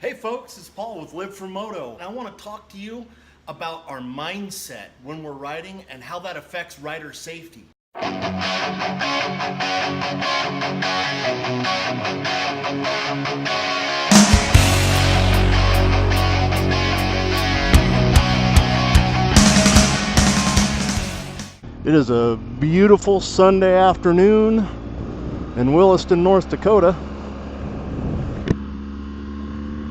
Hey folks, it's Paul with Live for Moto. I want to talk to you about our mindset when we're riding and how that affects rider safety. It is a beautiful Sunday afternoon in Williston, North Dakota.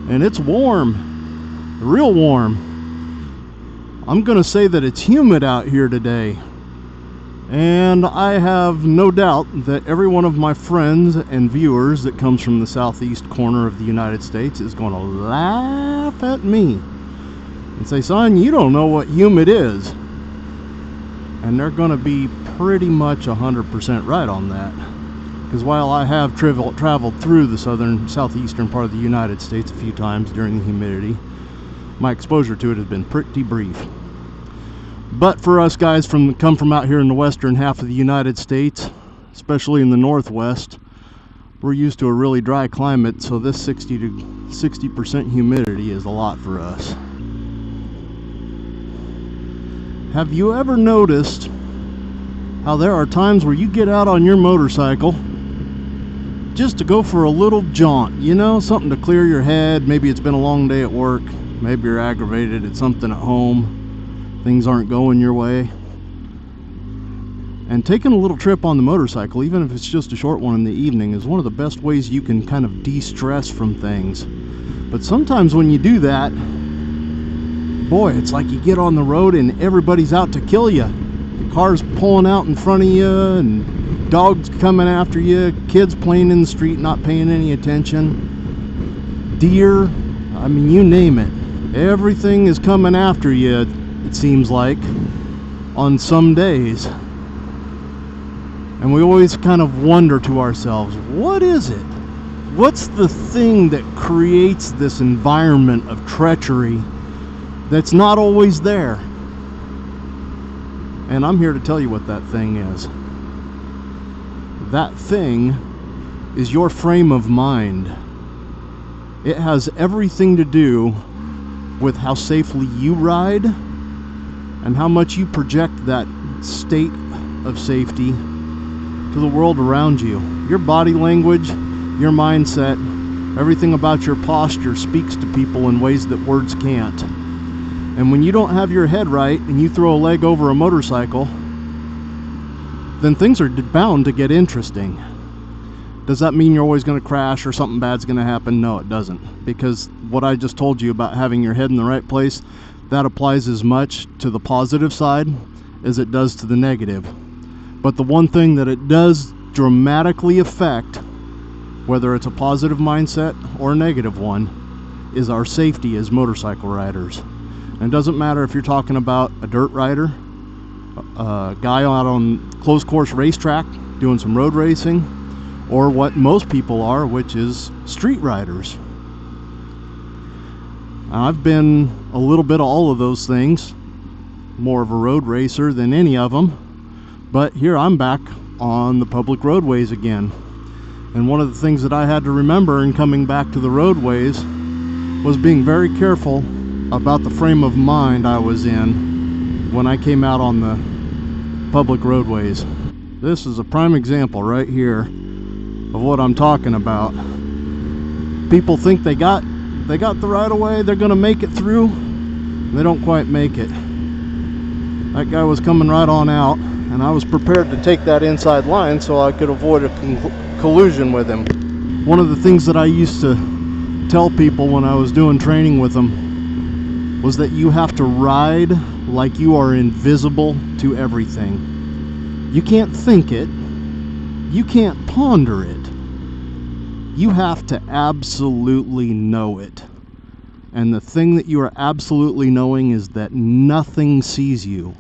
And it's warm, real warm. I'm gonna say that it's humid out here today. And I have no doubt that every one of my friends and viewers that comes from the southeast corner of the United States is gonna laugh at me and say, son, you don't know what humid is. And they're gonna be pretty much 100% right on that. Because while I have traveled through the southeastern part of the United States a few times during the humidity, my exposure to it has been pretty brief. But for us guys come from out here in the western half of the United States, especially in the northwest, we're used to a really dry climate, so this 60% humidity is a lot for us. Have you ever noticed how there are times where you get out on your motorcycle just to go for a little jaunt, you know, something to clear your head? Maybe it's been a long day at work, maybe you're aggravated at something at home, things aren't going your way, and taking a little trip on the motorcycle, even if it's just a short one in the evening, is one of the best ways you can kind of de-stress from things. But sometimes when you do that, boy, it's like you get on the road and everybody's out to kill you. The cars pulling out in front of you and dogs coming after you, kids playing in the street not paying any attention, deer, I mean, you name it. Everything is coming after you, it seems like, on some days. And we always kind of wonder to ourselves, what is it? What's the thing that creates this environment of treachery that's not always there? And I'm here to tell you what that thing is. That thing is your frame of mind. It has everything to do with how safely you ride and how much you project that state of safety to the world around you. Your body language, your mindset, everything about your posture speaks to people in ways that words can't. And when you don't have your head right and you throw a leg over a motorcycle, then things are bound to get interesting. Does that mean you're always going to crash or something bad's going to happen? No, it doesn't. Because what I just told you about having your head in the right place, that applies as much to the positive side as it does to the negative. But the one thing that it does dramatically affect, whether it's a positive mindset or a negative one, is our safety as motorcycle riders. And it doesn't matter if you're talking about a dirt rider, a guy out on closed course racetrack doing some road racing, or what most people are, which is street riders. I've been a little bit of all of those things, more of a road racer than any of them, but here I'm back on the public roadways again. And one of the things that I had to remember in coming back to the roadways was being very careful about the frame of mind I was in when I came out on the public roadways. This is a prime example right here of what I'm talking about. People think they got the right of way, they're gonna make it through, and they don't quite make it. That guy was coming right on out, and I was prepared to take that inside line so I could avoid a collision with him. One of the things that I used to tell people when I was doing training with them was that you have to ride like you are invisible to everything. You can't think it, you can't ponder it, you have to absolutely know it. And the thing that you are absolutely knowing is that nothing sees you.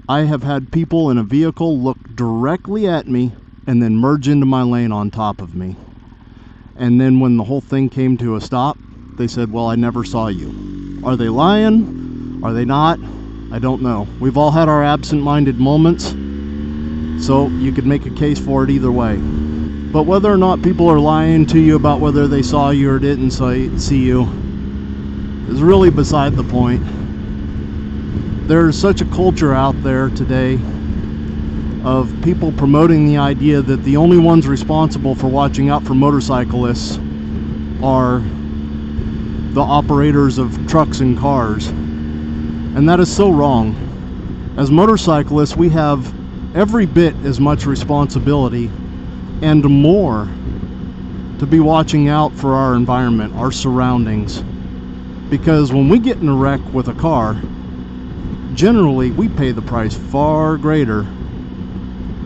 I have had people in a vehicle look directly at me and then merge into my lane on top of me. And then when the whole thing came to a stop, they said, well, I never saw you. Are they lying? Are they not? I don't know. We've all had our absent-minded moments, so you could make a case for it either way. But whether or not people are lying to you about whether they saw you or didn't see you is really beside the point. There's such a culture out there today of people promoting the idea that the only ones responsible for watching out for motorcyclists are the operators of trucks and cars. And that is so wrong. As motorcyclists, we have every bit as much responsibility and more to be watching out for our environment, our surroundings. Because when we get in a wreck with a car, generally we pay the price far greater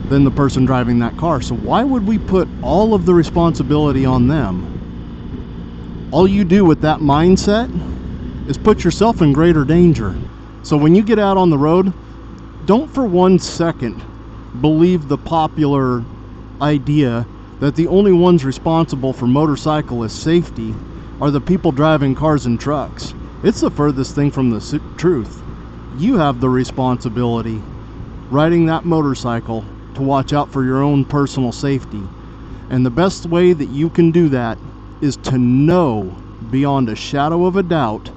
than the person driving that car. So why would we put all of the responsibility on them? All you do with that mindset is put yourself in greater danger. So when you get out on the road, don't for 1 second believe the popular idea that the only ones responsible for motorcyclist safety are the people driving cars and trucks. It's the furthest thing from the truth. You have the responsibility riding that motorcycle to watch out for your own personal safety. And the best way that you can do that is to know beyond a shadow of a doubt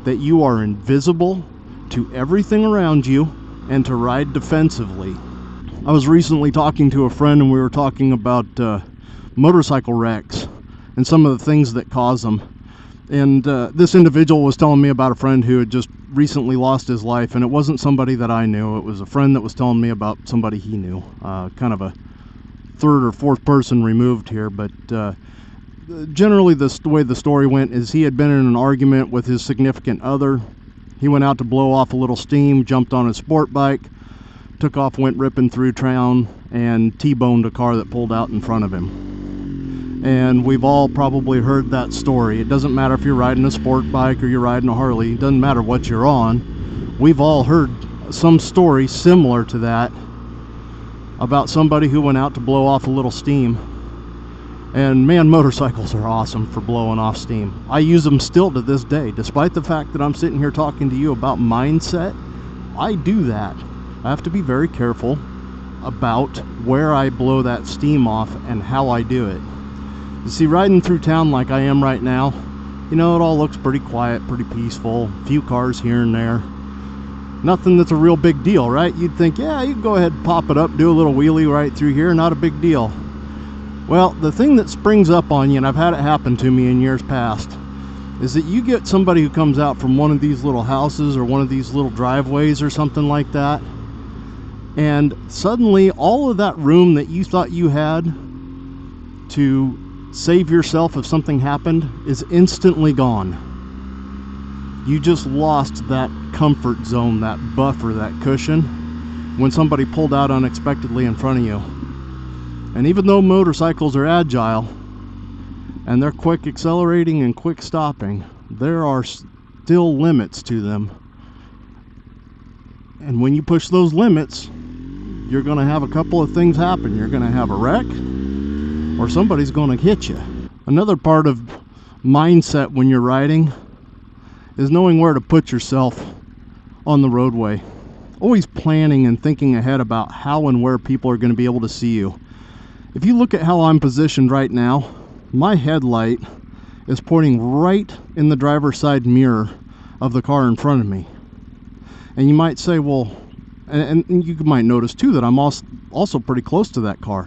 that you are invisible to everything around you and to ride defensively. I was recently talking to a friend and we were talking about motorcycle wrecks and some of the things that cause them. And this individual was telling me about a friend who had just recently lost his life, and it wasn't somebody that I knew. It was a friend that was telling me about somebody he knew, kind of a third or fourth person removed here. But generally the way the story went is he had been in an argument with his significant other. He went out to blow off a little steam, jumped on his sport bike, took off, went ripping through town, and T-boned a car that pulled out in front of him. And we've all probably heard that story. It doesn't matter if you're riding a sport bike or you're riding a Harley. It doesn't matter what you're on. We've all heard some story similar to that about somebody who went out to blow off a little steam. And man, motorcycles are awesome for blowing off steam. I use them still to this day. Despite the fact that I'm sitting here talking to you about mindset, I do that. I have to be very careful about where I blow that steam off and how I do it. You see, riding through town like I am right now, you know, it all looks pretty quiet, pretty peaceful, a few cars here and there. Nothing that's a real big deal, right? You'd think, yeah, you can go ahead and pop it up, do a little wheelie right through here, not a big deal. Well, the thing that springs up on you, and I've had it happen to me in years past, is that you get somebody who comes out from one of these little houses or one of these little driveways or something like that, and suddenly all of that room that you thought you had to save yourself if something happened is instantly gone. You just lost that comfort zone, that buffer, that cushion when somebody pulled out unexpectedly in front of you. And even though motorcycles are agile and they're quick accelerating and quick stopping, there are still limits to them. And when you push those limits, you're going to have a couple of things happen. You're going to have a wreck, or somebody's going to hit you. Another part of mindset when you're riding is knowing where to put yourself on the roadway. Always planning and thinking ahead about how and where people are going to be able to see you. If you look at how I'm positioned right now, my headlight is pointing right in the driver's side mirror of the car in front of me. And you might say, well, and you might notice too that I'm also pretty close to that car.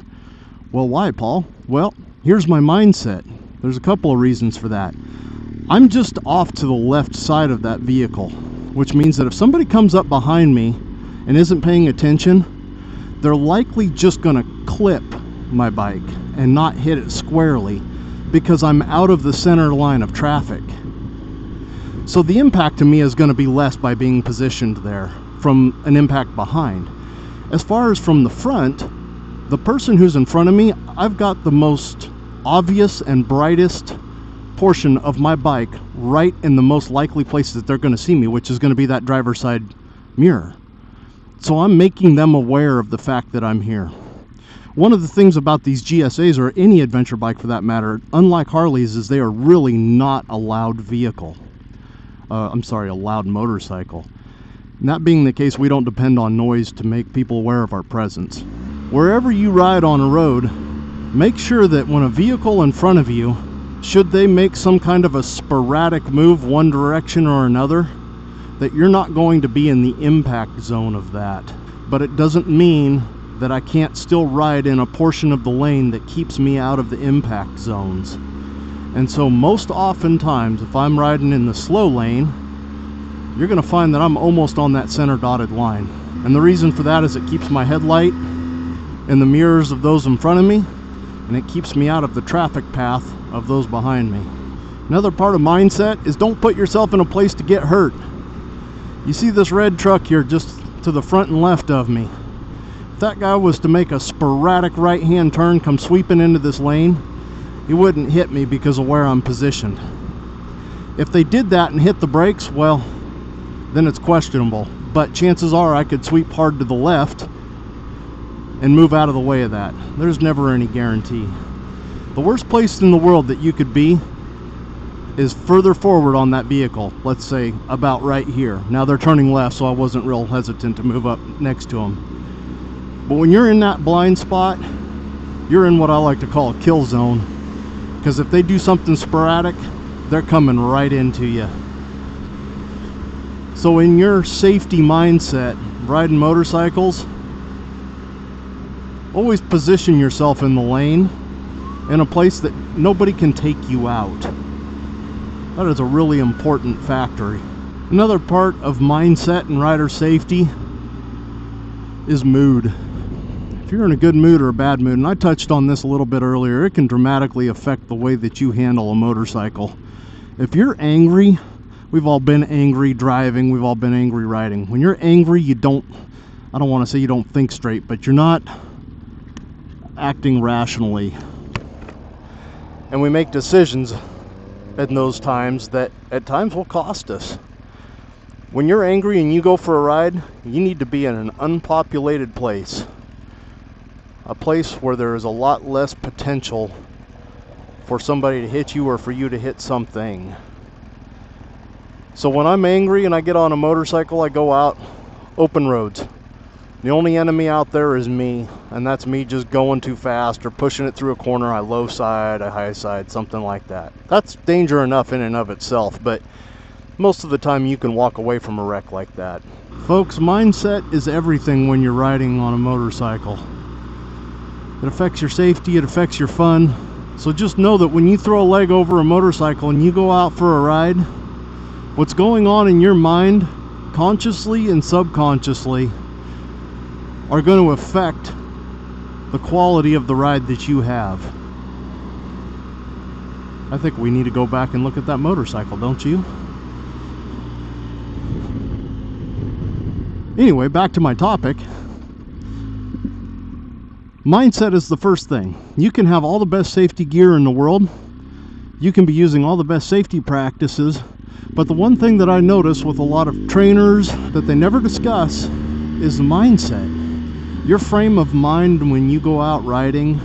Well, why, Paul? Well, here's my mindset. There's a couple of reasons for that. I'm just off to the left side of that vehicle, which means that if somebody comes up behind me and isn't paying attention, they're likely just going to clip my bike and not hit it squarely because I'm out of the center line of traffic. So the impact to me is going to be less by being positioned there from an impact behind. As far as from the front, the person who's in front of me, I've got the most obvious and brightest portion of my bike right in the most likely place that they're going to see me, which is going to be that driver's side mirror. So I'm making them aware of the fact that I'm here. One of the things about these GSAs, or any adventure bike for that matter, unlike Harleys, is they are really not a loud vehicle. A loud motorcycle. And that being the case, we don't depend on noise to make people aware of our presence. Wherever you ride on a road, Make sure that when a vehicle in front of you, should they make some kind of a sporadic move one direction or another, that you're not going to be in the impact zone of that. But it doesn't mean that I can't still ride in a portion of the lane that keeps me out of the impact zones. And so most oftentimes, if I'm riding in the slow lane, you're going to find that I'm almost on that center dotted line. And the reason for that is it keeps my headlight in the mirrors of those in front of me, and it keeps me out of the traffic path of those behind me. Another part of mindset is don't put yourself in a place to get hurt. You see this red truck here just to the front and left of me. If that guy was to make a sporadic right-hand turn, come sweeping into this lane, he wouldn't hit me because of where I'm positioned. If they did that and hit the brakes, well, then it's questionable. But chances are I could sweep hard to the left and move out of the way of that. There's never any guarantee. The worst place in the world that you could be is further forward on that vehicle, let's say about right here. Now they're turning left, so I wasn't real hesitant to move up next to them. But when you're in that blind spot, you're in what I like to call a kill zone, because if they do something sporadic, they're coming right into you. So in your safety mindset, riding motorcycles, always position yourself in the lane in a place that nobody can take you out. That is a really important factor. Another part of mindset and rider safety is mood. If you're in a good mood or a bad mood, and I touched on this a little bit earlier, it can dramatically affect the way that you handle a motorcycle. If you're angry, we've all been angry driving, we've all been angry riding. When you're angry, I don't want to say you don't think straight, but you're not acting rationally. And we make decisions in those times that at times will cost us. When you're angry and you go for a ride, you need to be in an unpopulated place. A place where there is a lot less potential for somebody to hit you or for you to hit something. So when I'm angry and I get on a motorcycle, I go out open roads. The only enemy out there is me, and that's me just going too fast or pushing it through a corner. I low side, I high side, something like that. That's danger enough in and of itself, but most of the time you can walk away from a wreck like that. Folks, mindset is everything when you're riding on a motorcycle. It affects your safety, it affects your fun. So just know that when you throw a leg over a motorcycle and you go out for a ride, what's going on in your mind, consciously and subconsciously, are going to affect the quality of the ride that you have. I think we need to go back and look at that motorcycle, don't you? Anyway, back to my topic. Mindset is the first thing. You can have all the best safety gear in the world. You can be using all the best safety practices. But the one thing that I notice with a lot of trainers that they never discuss is the mindset. Your frame of mind when you go out riding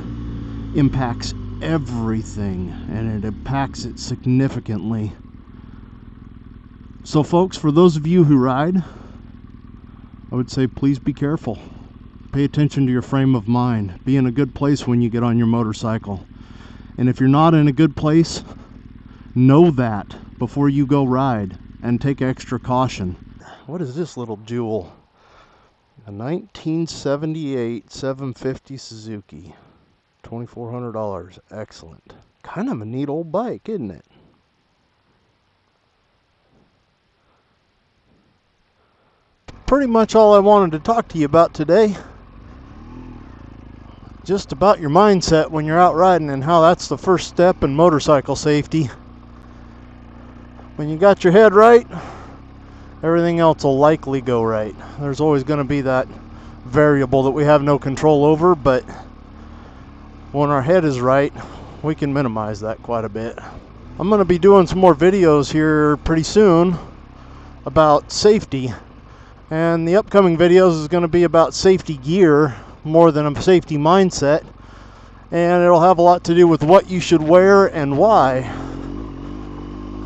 impacts everything, and it impacts it significantly. So folks, for those of you who ride, I would say please be careful. Pay attention to your frame of mind. Be in a good place when you get on your motorcycle. And if you're not in a good place, know that before you go ride and take extra caution. What is this little jewel? A 1978 750 Suzuki. $2,400. Excellent. Kind of a neat old bike, isn't it? Pretty much all I wanted to talk to you about today. Just about your mindset when you're out riding and how that's the first step in motorcycle safety. When you got your head right, everything else will likely go right. There's always going to be that variable that we have no control over, but when our head is right, we can minimize that quite a bit. I'm going to be doing some more videos here pretty soon about safety, and the upcoming videos is going to be about safety gear more than a safety mindset, and it'll have a lot to do with what you should wear and why.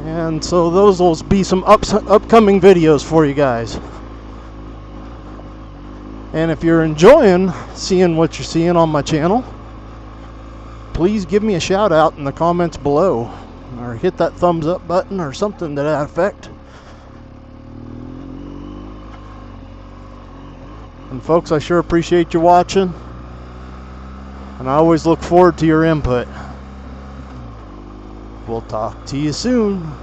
And so those will be some upcoming videos for you guys. And if you're enjoying seeing what you're seeing on my channel, please give me a shout out in the comments below, or hit that thumbs up button or something to that effect. And folks, I sure appreciate you watching, and I always look forward to your input. We'll talk to you soon.